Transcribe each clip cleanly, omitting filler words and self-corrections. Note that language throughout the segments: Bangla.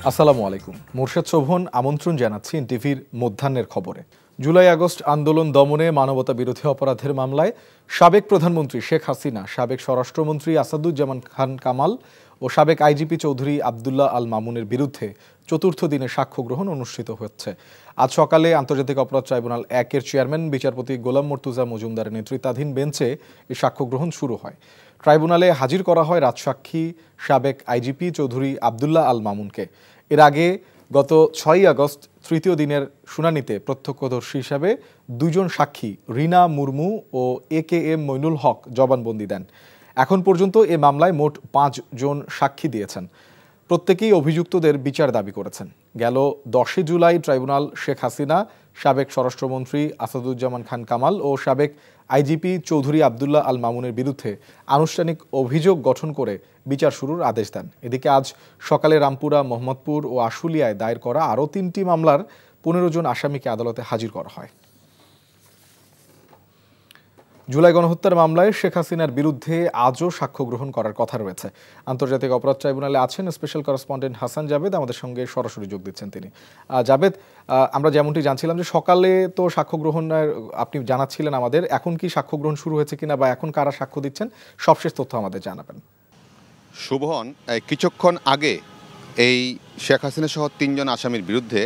আসসালামু আলাইকুম। মোর্শেদ শোভন আমন্ত্রণ জানাচ্ছি এনটিভির মধ্যাহ্নের খবরে। জুলাই আগস্ট আন্দোলন দমনে মানবতা বিরোধী অপরাধের মামলায় সাবেক প্রধানমন্ত্রী শেখ হাসিনা, সাবেক স্বরাষ্ট্রমন্ত্রী আসাদুজ্জামান খান কামাল ও সাবেক আইজিপি চৌধুরী আবদুল্লাহ আল মামুনের বিরুদ্ধে চতুর্থ দিনে সাক্ষ্য গ্রহণ অনুষ্ঠিত হচ্ছে। আজ সকালে আন্তর্জাতিক অপরাধ ট্রাইব্যুনাল 1-এর চেয়ারম্যান বিচারপতি গোলাম মর্তুজা মজুমদারের নেতৃত্বাধীন বেঞ্চে এই সাক্ষ্য গ্রহণ শুরু হয়। ট্রাইব্যুনালে হাজির করা হয় রাজসাক্ষী সাবেক আইজিপি চৌধুরী আবদুল্লাহ আল মামুনকে। এর আগে গত 6 আগস্ট তৃতীয় দিনের শুনানিতে প্রত্যক্ষদর্শী হিসাবে দুজন সাক্ষী রিনা মুর্মু ও AKM মইনুল হক জবানবন্দি দেন। এখন পর্যন্ত এ মামলায় মোট 5 জন সাক্ষী দিয়েছেন। প্রত্যেকেই অভিযুক্তদের বিচার দাবি করেছেন। গেল 10 জুলাই ট্রাইব্যুনাল শেখ হাসিনা, সাবেক স্বরাষ্ট্রমন্ত্রী আসাদুজ্জামান খান কামাল ও সাবেক আইজিপি চৌধুরী আবদুল্লাহ আল মামুনের বিরুদ্ধে আনুষ্ঠানিক অভিযোগ গঠন করে বিচার শুরুর আদেশ দেন। এদিকে আজ সকালে রামপুরা, মোহাম্মদপুর ও আশুলিয়ায় দায়ের করা আরও 3টি মামলার 15 জন আসামিকে আদালতে হাজির করা হয়। জুলাই গণহত্যার মামলায় শেখ হাসিনার বিরুদ্ধে আজও সাক্ষ্য গ্রহণ করার কথা রয়েছে। আন্তর্জাতিক অপরাধ ট্রাইব্যুনালে আছেন স্পেশাল করেসপন্ডেন্ট হাসান জাবেদ, আমাদের সঙ্গে সরাসরি যোগ দিচ্ছেন তিনি। জাবেদ, আমরা যেমনটি জানছিলাম যে সকালে তো সাক্ষ্য গ্রহণের আপনি জানাচ্ছিলেন আমাদের, এখন কি সাক্ষ্য গ্রহণ শুরু হয়েছে কিনা বা এখন কারা সাক্ষ্য দিচ্ছেন, সবশেষ তথ্য আমাদের জানাবেন। শুভন, কিছুক্ষণ আগে এই শেখ হাসিনা সহ 3 জন আসামির বিরুদ্ধে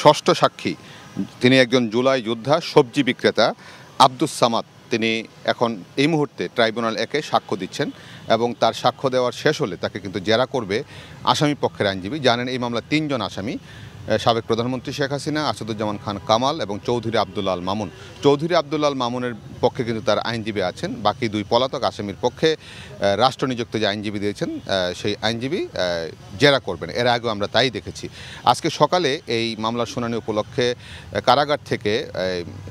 ষষ্ঠ সাক্ষী, তিনি একজন জুলাই যোদ্ধা সবজি বিক্রেতা আব্দুস সামাদ, তিনি এখন এই মুহূর্তে ট্রাইব্যুনাল 1-এ সাক্ষ্য দিচ্ছেন এবং তার সাক্ষ্য দেওয়ার শেষ হলে তাকে কিন্তু জেরা করবে আসামি পক্ষের আইনজীবী। জানেন এই মামলা 3 জন আসামি, সাবেক প্রধানমন্ত্রী শেখ হাসিনা, আসাদুজ্জামান খান কামাল এবং চৌধুরী আবদুল্লাহ আল মামুন। চৌধুরী আবদুল্লাহ আল মামুনের পক্ষে কিন্তু তার আইনজীবী আছেন। বাকি 2 পলাতক আসামির পক্ষে রাষ্ট্রনিযুক্ত যে আইনজীবী দিয়েছেন সেই আইনজীবী জেরা করবেন। এর আগেও আমরা তাই দেখেছি। আজকে সকালে এই মামলার শুনানি উপলক্ষে কারাগার থেকে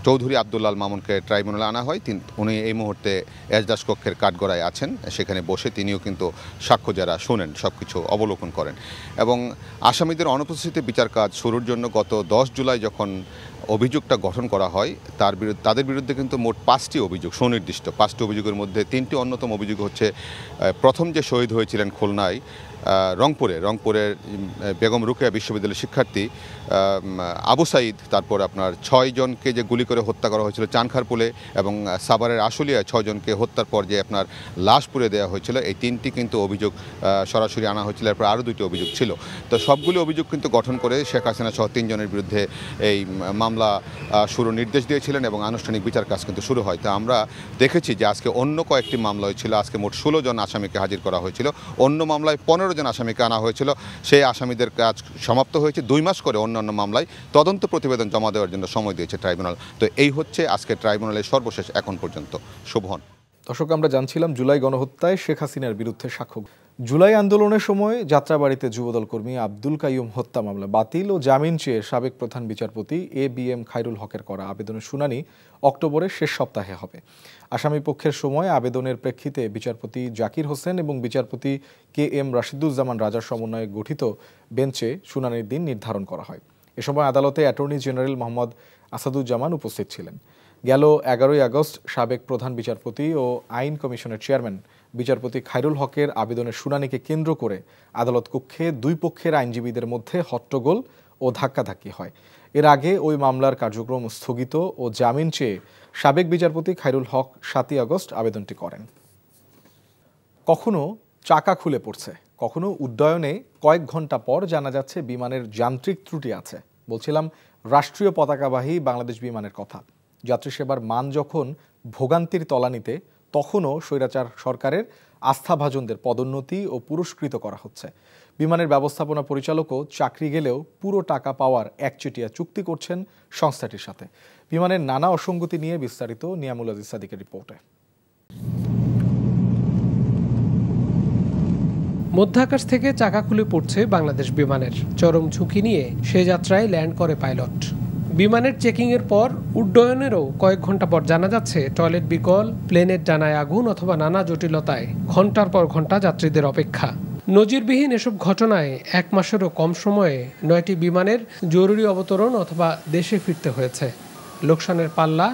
চৌধুরী আবদুল্লাহ আল মামুনকে ট্রাইব্যুনালে আনা হয়। উনি এই মুহূর্তে এজলাস কক্ষের কাঠগড়ায় আছেন, সেখানে বসে তিনিও কিন্তু সাক্ষ্য যারা শুনেন, সব কিছু অবলোকন করেন এবং আসামিদের অনুপস্থিতিতে বিচার কাজ শুরুর জন্য গত 10 জুলাই যখন অভিযোগটা গঠন করা হয় তাদের বিরুদ্ধে কিন্তু মোট 5টি অভিযোগ সুনির্দিষ্ট। 5টি অভিযোগের মধ্যে 3টি অন্যতম অভিযোগ হচ্ছে প্রথম যে শহীদ হয়েছিলেন খুলনায় রংপুরের বেগম রোকেয়া বিশ্ববিদ্যালয়ের শিক্ষার্থী আবু সাইদ, তারপর আপনার 6 জনকে যে গুলি করে হত্যা করা হয়েছিল চানখারপুলে এবং সাভারের আশুলিয়ায় 6 জনকে হত্যার পর যে আপনার লাশ পুড়ে দেওয়া হয়েছিল, এই 3টি কিন্তু অভিযোগ সরাসরি আনা হয়েছিল। এরপর আরও 2টি অভিযোগ ছিল। তো সবগুলো অভিযোগ কিন্তু গঠন করে শেখ হাসিনা সহ 3 জনের বিরুদ্ধে এই মামলা শুরুর নির্দেশ দিয়েছিলেন এবং আনুষ্ঠানিক বিচার কাজ কিন্তু শুরু হয়। তো আমরা দেখেছি যে আজকে অন্য কয়েকটি মামলা হয়েছিল। আজকে মোট 16 জন আসামিকে হাজির করা হয়েছিল। অন্য মামলায় 15 জন আসামিকে আনা হয়েছিল। সেই আসামিদের কাজ সমাপ্ত হয়েছে। 2 মাস করে অন্যান্য মামলায় তদন্ত প্রতিবেদন জমা দেওয়ার জন্য সময় দিয়েছে ট্রাইব্যুনাল। তো এই হচ্ছে আজকে ট্রাইব্যুনালের সর্বশেষ এখন পর্যন্ত। শোভন। দর্শক, আমরা জানছিলাম জুলাই গণহত্যায় শেখ হাসিনার বিরুদ্ধে সাক্ষ্য। জুলাই আন্দোলনের সময় যাত্রাবাড়িতে যুবদল কর্মী আব্দুল কাইয়ুম হত্যা মামলা বাতিল ও জামিন চেয়ে সাবেক প্রধান বিচারপতি ABM খায়রুল হকের করা আবেদনের শুনানি অক্টোবরের শেষ সপ্তাহে হবে। আসামি পক্ষের সময় আবেদনের প্রেক্ষিতে বিচারপতি জাকির হোসেন এবং বিচারপতি KM রাশিদুজ্জামান রাজার সমন্বয়ে গঠিত বেঞ্চে শুনানির দিন নির্ধারণ করা হয়। এ সময় আদালতে অ্যাটর্নি জেনারেল মোহাম্মদ আসাদুজ্জামান উপস্থিত ছিলেন। গেল 11 আগস্ট সাবেক প্রধান বিচারপতি ও আইন কমিশনের চেয়ারম্যান বিচারপতি খায়রুল হকের আবেদনের শুনানিকে কেন্দ্র করে আদালত কক্ষে 2 পক্ষের আইনজীবীদের মধ্যে হট্টগোল ও ধাক্কাধাক্কি হয়। এর আগে ওই মামলার কার্যক্রম স্থগিত ও জামিন চেয়ে সাবেক বিচারপতি খায়রুল হক 7 আগস্ট আবেদনটি করেন। কখনো চাকা খুলে পড়ছে, কখনো উড্ডয়নে কয়েক ঘন্টা পর জানা যাচ্ছে বিমানের যান্ত্রিক ত্রুটি আছে। বলছিলাম রাষ্ট্রীয় পতাকাবাহী বাংলাদেশ বিমানের কথা। যাত্রী সেবার মান যখন ভোগান্তির তলানিতে, তখনও স্বৈরাচার সরকারের আস্থাভাজনদের পদোন্নতি ও পুরস্কৃত করা হচ্ছে। বিমানের ব্যবস্থাপনা পরিচালকও চাকরি গেলেও পুরো টাকা পাওয়ার একচেটিয়া চুক্তি করছেন সংস্থাটির সাথে। বিমানের নানা অসঙ্গতি নিয়ে বিস্তারিত নিয়ামুল আজিজ সাদিকের রিপোর্টে। মধ্যাকাশ থেকে চাকা খুলে পড়ছে বাংলাদেশ বিমানের। চরম ঝুঁকি নিয়ে সে যাত্রায় ল্যান্ড করে পাইলট। বিমানের চেকিংয়ের পর উড্ডয়নেরও কয়েক ঘন্টা পর জানা যাচ্ছে টয়লেট বিকল, প্লেনের ডানায় আগুন অথবা নানা জটিলতায় ঘন্টার পর ঘন্টা যাত্রীদের অপেক্ষা। নজিরবিহীন এসব ঘটনায় 1 মাসেরও কম সময়ে 9টি বিমানের জরুরি অবতরণ অথবা দেশে ফিরতে হয়েছে। লোকসানের পাল্লা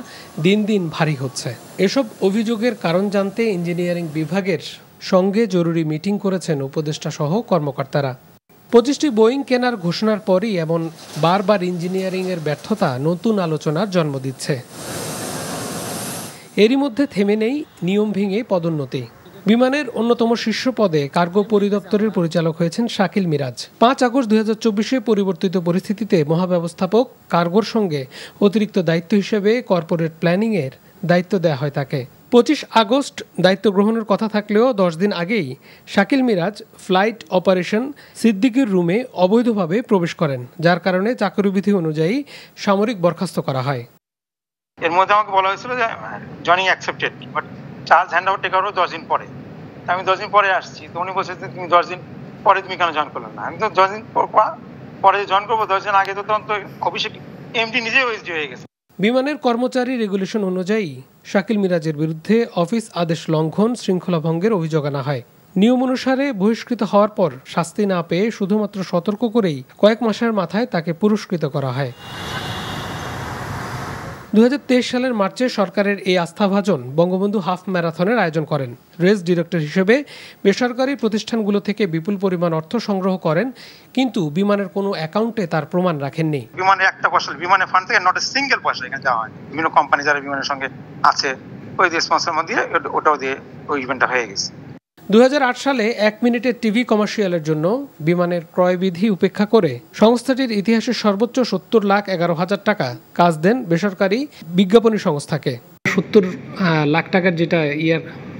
দিন দিন ভারী হচ্ছে। এসব অভিযোগের কারণ জানতে ইঞ্জিনিয়ারিং বিভাগের সঙ্গে জরুরি মিটিং করেছেন উপদেষ্টা সহ কর্মকর্তারা। 25টি বোয়িং কেনার ঘোষণার পরই এমন বারবার ইঞ্জিনিয়ারিংয়ের ব্যর্থতা নতুন আলোচনার জন্ম দিচ্ছে। এরই মধ্যে থেমে নেই নিয়ম ভেঙে পদোন্নতি। বিমানের অন্যতম শীর্ষ পদে কার্গো পরিদপ্তরের পরিচালক হয়েছেন শাকিল মিরাজ। 5 আগস্ট 2024-এ পরিবর্তিত পরিস্থিতিতে মহাব্যবস্থাপক কার্গোর সঙ্গে অতিরিক্ত দায়িত্ব হিসেবে কর্পোরেট প্ল্যানিংয়ের দায়িত্ব দেওয়া হয় তাকে। 25 আগস্ট দায়িত্ব গ্রহণের কথা থাকলেও 10 দিন আগেই শাকিল মিরাজ ফ্লাইট অপারেশন সিদ্দিকির রুমে অবৈধভাবে প্রবেশ করেন, যার কারণে চাকরিবিধি অনুযায়ী সামরিক বরখাস্ত করা হয়। এর মধ্যে আমাকে বলা হয়েছিল যে joining accepted, but charge hand over take over 10 দিন পরে। আমি 10 দিন পরে আসছি, তো উনি বলছে যে তুমি 10 দিন পরে তুমি কেন জয়েন করলে না? আমি তো 10 দিন পরে জয়েন করবো, 10 দিন আগে তো তখন তো অফিসে এমডি নিজেই ওএসডি হয়ে গেছে। বিমানের কর্মচারী রেগুলেশন অনুযায়ী শাকিল মিরাজের বিরুদ্ধে অফিস আদেশ লঙ্ঘন, শৃঙ্খলা ভঙ্গের অভিযোগ আনা হয়। নিয়ম অনুসারে বহিষ্কৃত হওয়ার পর শাস্তি না পেয়ে শুধুমাত্র সতর্ক করেই কয়েক মাসের মাথায় তাকে পুরস্কৃত করা হয়। 2023 সালের মার্চে সরকারের এই আস্থাভাজন বঙ্গবন্ধু হাফ ম্যারাথনের আয়োজন করেন। রেস ডিরেক্টর হিসেবে বেসরকারি প্রতিষ্ঠানগুলো থেকে বিপুল পরিমাণ অর্থ সংগ্রহ করেন, কিন্তু বিমানের কোনো অ্যাকাউন্টে তার প্রমাণ রাখেননি। বিমানে একটা পয়সা, বিমানের ফান্ড থেকে নট এ সিঙ্গেল পয়সা এখানে দেওয়া হয়। বিভিন্ন কোম্পানি যারা বিমানের সঙ্গে আছে ওই দিয়ে স্পন্সর দিয়ে ওটাও দিয়ে ওই ইভেন্টটা হয়ে গেছে। 2008 সালে 1 মিনিটের টিভি কমার্শিয়ালের জন্য বিমানের ক্রয়বিধি উপেক্ষা করে সংস্থাটির ইতিহাসে সর্বোচ্চ 70,11,000 টাকা কাজ দেন বেসরকারি বিজ্ঞাপনী সংস্থাকে। 70 লাখ টাকার যেটা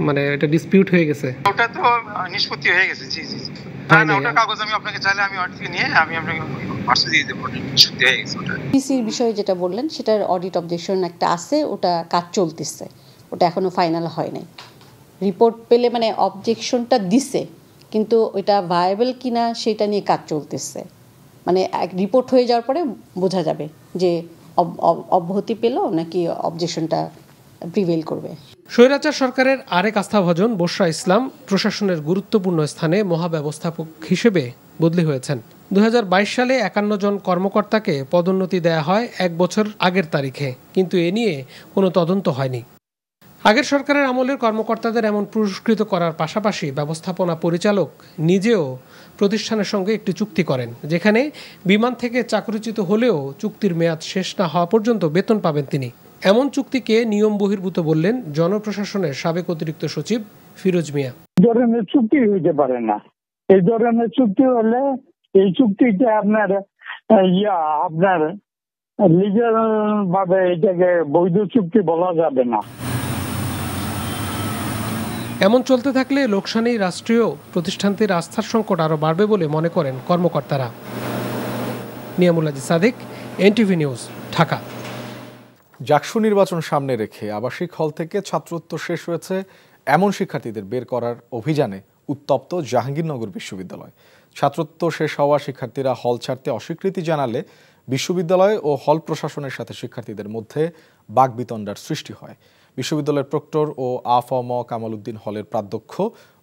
মানে এটা ডিসপিউট হয়ে গেছে, ওটা তো নিষ্পত্তি হয়ে গেছে। জি জি জি, না ওটা কাগজ আমি আপনাকে চাইলে আমি অডিট নিয়ে আমি আপনাকে হোয়াটসঅ্যাপে দিয়ে দেব। নিষ্পত্তি হয়ে গেছে ওটা। পিসির বিষয়ে যেটা বললেন সেটার অডিট অবজেকশন একটা আছে, ওটা কাজ চলতেছে, ওটা এখনো ফাইনাল হয় নাই। রিপোর্ট পেলে মানে অবজেকশনটা দিছে, কিন্তু ওইটা ভায়াবল কিনা সেটা নিয়ে কাজ চলতেছে। মানে রিপোর্ট হয়ে যাওয়ার পরে বোঝা যাবে যে অব্যাহতি পেল নাকি অবজেকশনটা প্রিভেল করবে। স্বৈরাচার সরকারের আরেক আস্থাভাজন বশরা ইসলাম প্রশাসনের গুরুত্বপূর্ণ স্থানে মহাব্যবস্থাপক হিসেবে বদলি হয়েছেন। 2022 সালে 51 জন কর্মকর্তাকে পদোন্নতি দেয়া হয় 1 বছর আগের তারিখে, কিন্তু এ নিয়ে কোনো তদন্ত হয়নি। আগের সরকারের আমলের কর্মকর্তাদের এমন পুরস্কৃত করার পাশাপাশি ব্যবস্থাপনা পরিচালক নিজেও প্রতিষ্ঠানের সঙ্গে একটি চুক্তি করেন, যেখানে বিমান থেকে চাকরিচ্যুত হলেও চুক্তির মেয়াদ শেষ না হওয়া পর্যন্ত বেতন পাবেন তিনি। এমন চুক্তিকে নিয়ম বহির্ভূত বললেন জনপ্রশাসনের সাবেক অতিরিক্ত সচিব ফিরোজ মিয়া। ধরনের চুক্তি হইতে পারে না। এই ধরনের চুক্তি হলে এই চুক্তিতে আপনার লিগ্যাল ভাবে এটাকে বৈধ চুক্তি বলা যাবে না। এমন চলতে থাকলে লোকসানি রাষ্ট্রীয় প্রতিষ্ঠানটির আস্থার সংকট আরও বাড়বে বলে মনে করেন কর্মকর্তারা। Niamul Aziz Sadik, NTV news, Dhaka. জাকসু নির্বাচন সামনে রেখে আবাসিক হল থেকে ছাত্রত্ব শেষ হয়েছে এমন শিক্ষার্থীদের বের করার অভিযানে উত্তপ্ত জাহাঙ্গীরনগর বিশ্ববিদ্যালয়। ছাত্রত্ব শেষ হওয়া শিক্ষার্থীরা হল ছাড়তে অস্বীকৃতি জানালে বিশ্ববিদ্যালয় ও হল প্রশাসনের সাথে শিক্ষার্থীদের মধ্যে বাকবিতণ্ডার সৃষ্টি হয়। বিশ্ববিদ্যালয়ের প্রক্টর ও আফম কামাল উদ্দিন হলের প্রাধ্যক্ষ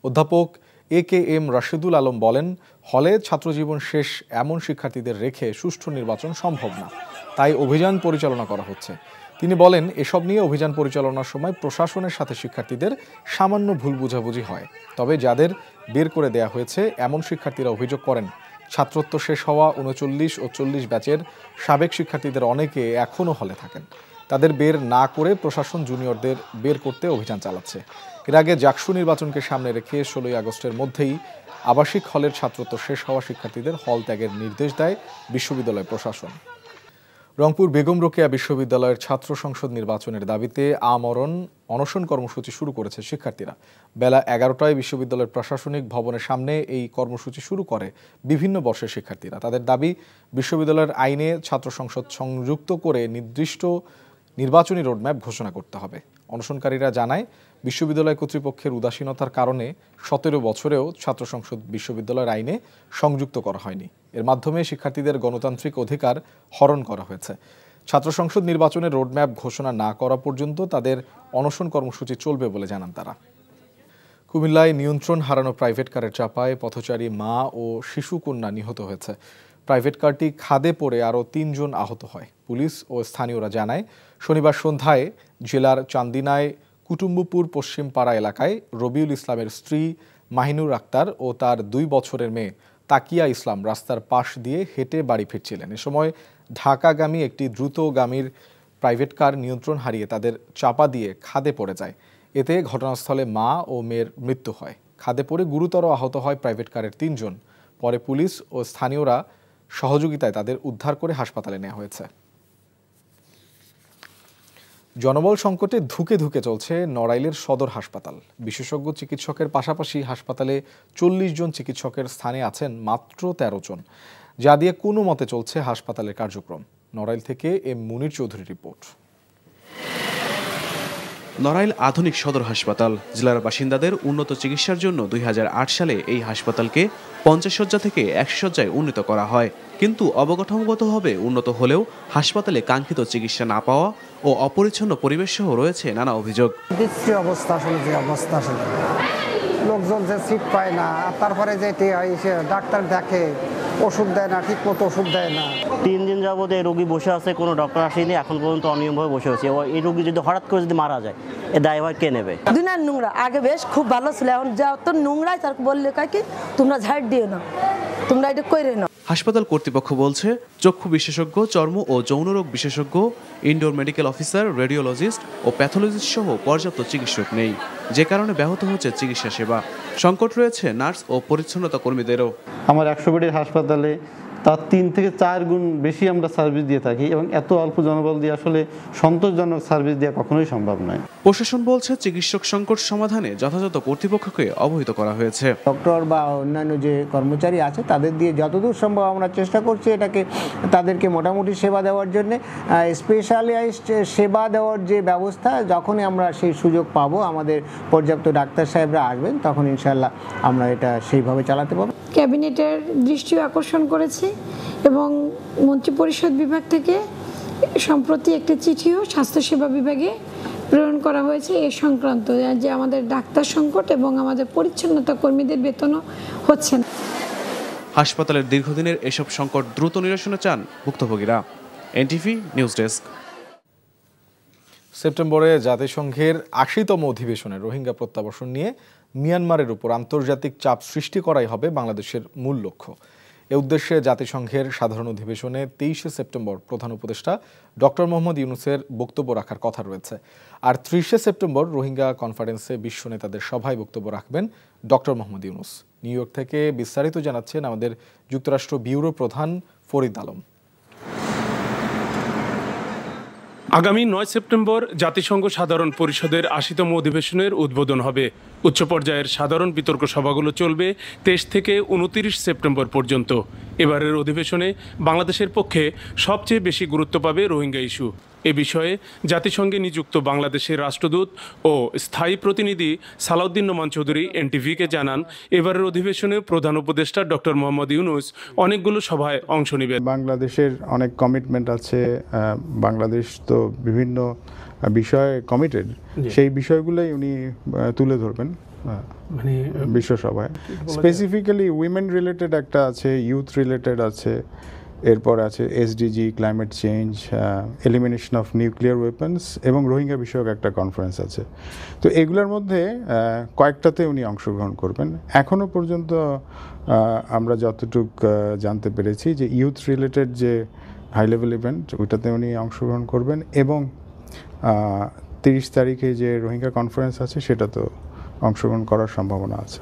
অধ্যাপক AKM রাশেদুল আলম বলেন, হলে ছাত্রজীবন শেষ এমন শিক্ষার্থীদের রেখে সুষ্ঠু নির্বাচন সম্ভব না, তাই অভিযান পরিচালনা করা হচ্ছে। তিনি বলেন, এসব নিয়ে অভিযান পরিচালনার সময় প্রশাসনের সাথে শিক্ষার্থীদের সামান্য ভুল বোঝাবুঝি হয়। তবে যাদের বের করে দেয়া হয়েছে এমন শিক্ষার্থীরা অভিযোগ করেন, ছাত্রত্ব শেষ হওয়া 39 ও 40 ব্যাচের সাবেক শিক্ষার্থীদের অনেকে এখনও হলে থাকেন। তাদের বের না করে প্রশাসন জুনিয়রদের বের করতে অভিযান চালাচ্ছে। এর আগে জাকসু নির্বাচনকে সামনে রেখে 16 আগস্টের মধ্যেই আবাসিক হলের ছাত্রত্ব শেষ হওয়া শিক্ষার্থীদের হল ত্যাগের নির্দেশ দেয় বিশ্ববিদ্যালয় প্রশাসন। রংপুর বেগম রোকেয়া বিশ্ববিদ্যালয়ের ছাত্র সংসদ নির্বাচনের দাবিতে আমরণ অনশন কর্মসূচি শুরু করেছে শিক্ষার্থীরা। বেলা 11টায় বিশ্ববিদ্যালয়ের প্রশাসনিক ভবনের সামনে এই কর্মসূচি শুরু করে বিভিন্ন বর্ষের শিক্ষার্থীরা। তাদের দাবি, বিশ্ববিদ্যালয়ের আইনে ছাত্র সংসদ সংযুক্ত করে নির্দিষ্ট নির্বাচনী রোডম্যাপ ঘোষণা করতে হবে। অনশনকারীরা জানায়, বিশ্ববিদ্যালয় কর্তৃপক্ষের উদাসীনতার কারণে 17 বছরেও ছাত্র সংসদ বিশ্ববিদ্যালয়ের আইনে সংযুক্ত করা হয়নি। এর মাধ্যমে শিক্ষার্থীদের গণতান্ত্রিক অধিকার হরণ করা হয়েছে। ছাত্র সংসদ নির্বাচনের রোডম্যাপ ঘোষণা না করা পর্যন্ত তাদের অনশন কর্মসূচি চলবে বলে জানান তারা। কুমিল্লায় নিয়ন্ত্রণ হারানো প্রাইভেট কারের চাপায় পথচারী মা ও শিশুকন্যা নিহত হয়েছে। প্রাইভেট কারটি খাদে পড়ে আরও 3 জন আহত হয়। পুলিশ ও স্থানীয়রা জানায়, শনিবার সন্ধ্যায় জেলার চান্দিনায় কুটুম্বপুর পশ্চিম পাড়া এলাকায় রবিউল ইসলামের স্ত্রী মাহিনুর আক্তার ও তার 2 বছরের মেয়ে তাকিয়া ইসলাম রাস্তার পাশ দিয়ে হেঁটে বাড়ি ফিরছিলেন। এ সময় ঢাকাগামী একটি দ্রুতগামীর প্রাইভেট কার নিয়ন্ত্রণ হারিয়ে তাদের চাপা দিয়ে খাদে পড়ে যায়। এতে ঘটনাস্থলে মা ও মেয়ের মৃত্যু হয়। খাদে পড়ে গুরুতর আহত হয় প্রাইভেট কারের 3 জন। পরে পুলিশ ও স্থানীয়রা সহযোগিতায় তাদের উদ্ধার করে হাসপাতালে নেওয়া হয়েছে। জনবল সংকটে ধুকে ধুকে চলছে নড়াইলের সদর হাসপাতাল। বিশেষজ্ঞ চিকিৎসকের পাশাপাশি হাসপাতালে 40 জন চিকিৎসকের স্থানে আছেন মাত্র 13 জন, যা দিয়ে কোনো মতে চলছে হাসপাতালের কার্যক্রম। নড়াইল থেকে এম মুনির চৌধুরীর রিপোর্ট। নড়াইল আধুনিক সদর হাসপাতাল জেলার বাসিন্দাদের উন্নত চিকিৎসার জন্য 2008 সালে এই হাসপাতালকে 50 শয্যা থেকে 100 শয্যায় উন্নীত করা হয়। কিন্তু অবকাঠামোগতভাবে উন্নত হলেও হাসপাতালে কাঙ্ক্ষিত চিকিৎসা না পাওয়া ও অপরিচ্ছন্ন পরিবেশ সহ রয়েছে নানা অভিযোগ। অবস্থা আসলে যে অবস্থা আসলে লোকজন যে সিট পায় না, তারপরে যেটি হয় সে ডাক্তার দেখে, ওষুধ দেয় না, ঠিক মতো ওষুধ দেয় না। 3 দিন যাবত এই রোগী বসে আছে, কোনো ডক্টর আসেনি, এখন পর্যন্ত অনিয়মভাবে বসে আছে। এই রোগী যদি হঠাৎ করে যদি মারা যায়, এ দায়ভার কে নেবে? দুনিয়ার নোংরা আগে বেশ খুব ভালো ছিল, এখন যত নোংরাই তার বললে কি তোমরা ঝাড় দিও না, তোমরা এটা করে না। হাসপাতাল কর্তৃপক্ষ বলছে চক্ষু বিশেষজ্ঞ, চর্ম ও যৌন রোগ বিশেষজ্ঞ, ইনডোর মেডিকেল অফিসার, রেডিওলজিস্ট ও প্যাথোলজিস্ট সহ পর্যাপ্ত চিকিৎসক নেই, যে কারণে ব্যাহত হচ্ছে চিকিৎসা সেবা। সংকট রয়েছে নার্স ও পরিচ্ছন্নতা কর্মীদেরও। আমার 100 বেডের হাসপাতালে তার 3 থেকে 4 গুণ বেশি আমরা সার্ভিস দিয়ে থাকি এবং এত অল্প জনবল দিয়ে আসলে সন্তোষজনক সার্ভিস দেওয়া কখনোই সম্ভব নয়। প্রশাসন বলছে চিকিৎসক সংকট সমাধানে যথাযথ কর্তৃপক্ষকে অবহিত করা হয়েছে। ডক্টর বা অন্যান্য যে কর্মচারী আছে তাদের দিয়ে যতদূর সম্ভব আমরা চেষ্টা করছি এটাকে তাদেরকে মোটামুটি সেবা দেওয়ার জন্য। স্পেশালাইজড সেবা দেওয়ার যে ব্যবস্থা, যখনই আমরা সেই সুযোগ পাবো, আমাদের পর্যাপ্ত ডাক্তার সাহেবরা আসবেন, তখন ইনশাল্লাহ আমরা এটা সেইভাবে চালাতে পারবো। ক্যাবিনেটের দৃষ্টিও আকর্ষণ করেছে এবং মন্ত্রিপরিষদ বিভাগ থেকে সম্প্রতি একটি চিঠিও স্বাস্থ্যসেবা বিভাগে প্রেরণ করা হয়েছে এ সংক্রান্ত, যে আমাদের ডাক্তার সংকট এবং আমাদের পরিচ্ছন্নতা কর্মীদের বেতনও হচ্ছে না। হাসপাতালের দীর্ঘদিনের এসব সংকট দ্রুত নিরসনে চান ভুক্তভোগীরা। NTV news desk. সেপ্টেম্বরে জাতিসংঘের 80তম অধিবেশনে রোহিঙ্গা প্রত্যাবাসন নিয়ে মিয়ানমারের উপর আন্তর্জাতিক চাপ সৃষ্টি করাই হবে বাংলাদেশের মূল লক্ষ্য। এ উদ্দেশ্যে জাতিসংঘের সাধারণ অধিবেশনে 23শে সেপ্টেম্বর প্রধান উপদেষ্টা ডক্টর মোহাম্মদ ইউনূসের বক্তব্য রাখার কথা রয়েছে। আর 30শে সেপ্টেম্বর রোহিঙ্গা কনফারেন্সে বিশ্ব নেতাদের সভায় বক্তব্য রাখবেন doctor Mohammad Yunus. New York থেকে বিস্তারিত জানাচ্ছেন আমাদের যুক্তরাষ্ট্র ব্যুরো প্রধান ফরিদ আলম। আগামী 9 সেপ্টেম্বর জাতিসংঘ সাধারণ পরিষদের 80তম অধিবেশনের উদ্বোধন হবে। উচ্চ পর্যায়ের সাধারণ বিতর্ক সভাগুলো চলবে 23 থেকে 29 সেপ্টেম্বর পর্যন্ত। এবারের অধিবেশনে বাংলাদেশের পক্ষে সবচেয়ে বেশি গুরুত্ব পাবে রোহিঙ্গা ইস্যু। এ বিষয়ে জাতিসংঘে নিযুক্ত বাংলাদেশের রাষ্ট্রদূত ও স্থায়ী প্রতিনিধি সালাউদ্দিন নোমান চৌধুরী এনটিভিকে জানান, এবারের অধিবেশনে প্রধান উপদেষ্টা ডক্টর মোহাম্মদ ইউনূস অনেকগুলো সভায় অংশ নেবেন। বাংলাদেশের অনেক কমিটমেন্ট আছে, বাংলাদেশ তো বিভিন্ন বিষয়ে কমিটেড, সেই বিষয়গুলোই উনি তুলে ধরবেন মানে বিশ্বসভায়। স্পেসিফিক্যালি উইমেন রিলেটেড একটা আছে, ইউথ রিলেটেড আছে, এরপর আছে SDG, climate change, elimination of nuclear weapons এবং রোহিঙ্গা বিষয়ক একটা কনফারেন্স আছে। তো এগুলোর মধ্যে কয়েকটাতে উনি অংশগ্রহণ করবেন। এখনও পর্যন্ত আমরা যতটুক জানতে পেরেছি যে ইউথ রিলেটেড যে হাই লেভেল ইভেন্ট, ওইটাতে উনি অংশগ্রহণ করবেন এবং 30 তারিখে যে রোহিঙ্গা কনফারেন্স আছে সেটাতেও অংশগ্রহণ করার সম্ভাবনা আছে।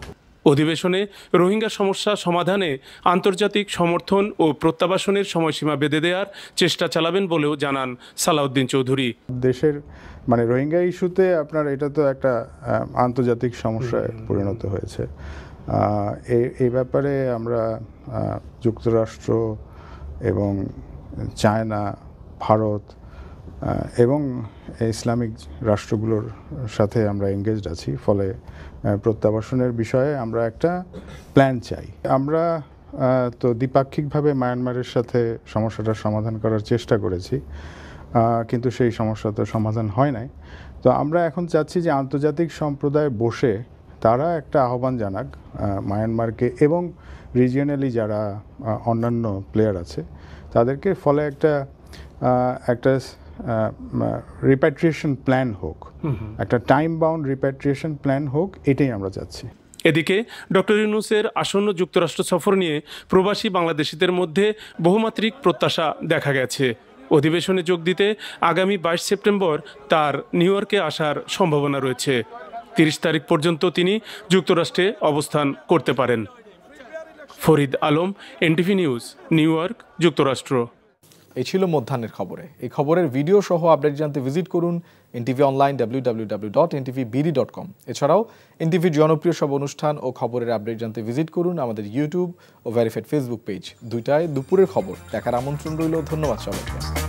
অধিবেশনে রোহিঙ্গা সমস্যা সমাধানে আন্তর্জাতিক সমর্থন ও প্রত্যাবাসনের সময়সীমা বেঁধে দেওয়ার চেষ্টা চালাবেন বলেও জানান সালাউদ্দিন চৌধুরী। দেশের মানে রোহিঙ্গা ইস্যুতে আপনার এটা তো একটা আন্তর্জাতিক সমস্যায় পরিণত হয়েছে। এই ব্যাপারে আমরা যুক্তরাষ্ট্র এবং চায়না, ভারত এবং ইসলামিক রাষ্ট্রগুলোর সাথে আমরা এঙ্গেজড আছি। ফলে প্রত্যাবাসনের বিষয়ে আমরা একটা প্ল্যান চাই। আমরা তো দ্বিপাক্ষিকভাবে মায়ানমারের সাথে সমস্যাটার সমাধান করার চেষ্টা করেছি, কিন্তু সেই সমস্যা তো সমাধান হয় নাই। তো আমরা এখন চাচ্ছি যে আন্তর্জাতিক সম্প্রদায় বসে তারা একটা আহ্বান জানাক মায়ানমারকে এবং রিজিয়নালি যারা অন্যান্য প্লেয়ার আছে তাদেরকে, ফলে একটা রিপ্যাট্রিয়েশন প্ল্যান হোক, একটা টাইম বাউন্ড রিপ্যাট্রিয়েশন প্ল্যান হোক, এটাই আমরা চাচ্ছি। এদিকে ডক্টর ইউনূসের আসন্ন যুক্তরাষ্ট্র সফর নিয়ে প্রবাসী বাংলাদেশিদের মধ্যে বহুমাত্রিক প্রত্যাশা দেখা গেছে। অধিবেশনে যোগ দিতে আগামী 22 সেপ্টেম্বর তার নিউ ইয়র্কে আসার সম্ভাবনা রয়েছে। 30 তারিখ পর্যন্ত তিনি যুক্তরাষ্ট্রে অবস্থান করতে পারেন। Farid Alam, NTV news, new York, যুক্তরাষ্ট্র। এই ছিল মধ্যাহ্নের খবরে। এই খবরের ভিডিও সহ আপডেট জানতে ভিজিট করুন এনটিভি অনলাইন www.ntvbd.com। এছাড়াও এনটিভির জনপ্রিয় সব অনুষ্ঠান ও খবরের আপডেট জানতে ভিজিট করুন আমাদের ইউটিউব ও ভেরিফাইড ফেসবুক পেজ। দুইটায় দুপুরের খবর দেখার আমন্ত্রণ রইল। ধন্যবাদ সবাইকে।